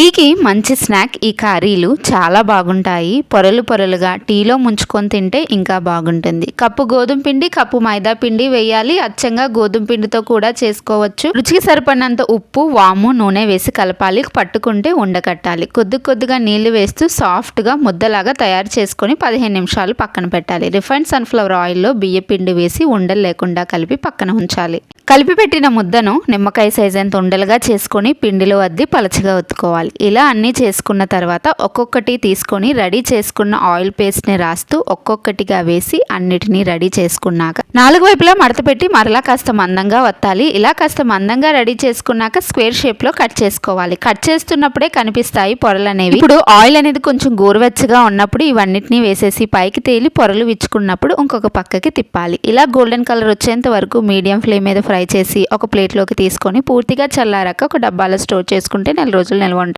టీకి మంచి స్నాక్ ఈ కర్రీలు చాలా బాగుంటాయి. పొరలు పొరలుగా టీలో ముంచుకొని తింటే ఇంకా బాగుంటుంది. కప్పు గోధుమ పిండి, కప్పు మైదా పిండి వేయాలి. అచ్చంగా గోధుమ పిండితో కూడా చేసుకోవచ్చు. రుచికి సరిపడినంత ఉప్పు, వాము, నూనె వేసి కలపాలి. పట్టుకుంటే ఉండకట్టాలి. కొద్ది కొద్దిగా నీళ్లు వేస్తూ సాఫ్ట్గా ముద్దలాగా తయారు చేసుకొని 15 నిమిషాలు పక్కన పెట్టాలి. రిఫైన్డ్ సన్ఫ్లవర్ ఆయిల్లో బియ్య పిండి వేసి ఉండలు లేకుండా కలిపి పక్కన ఉంచాలి. కలిపి పెట్టిన ముద్దను నిమ్మకాయ సైజ్ అంత ఉండలుగా చేసుకొని పిండిలో అద్ది పలచగా ఒత్తుకోవాలి. ఇలా అన్నీ చేసుకున్న తర్వాత ఒక్కొక్కటి తీసుకొని రెడీ చేసుకున్న ఆయిల్ పేస్ట్ని రాస్తూ ఒక్కొక్కటిగా వేసి అన్నిటినీ రెడీ చేసుకున్నాక 4 వైపులా మడత పెట్టి మరలా కాస్త మందంగా వత్తాలి. ఇలా కాస్త మందంగా రెడీ చేసుకున్నాక స్క్వేర్ షేప్లో కట్ చేసుకోవాలి. కట్ చేస్తున్నప్పుడే కనిపిస్తాయి పొరలు అనేవి. ఇప్పుడు ఆయిల్ అనేది కొంచెం గోరువెచ్చగా ఉన్నప్పుడు ఇవన్నిటిని వేసేసి పైకి తేలి పొరలు విచ్చుకున్నప్పుడు ఇంకొక పక్కకి తిప్పాలి. ఇలా గోల్డెన్ కలర్ వచ్చేంత వరకు మీడియం ఫ్లేమ్ మీద ఫ్రై చేసి ఒక ప్లేట్లోకి తీసుకొని పూర్తిగా చల్లారాక ఒక డబ్బాలో స్టోర్ చేసుకుంటే నెల రోజులు నిల్వ ఉంటుంది.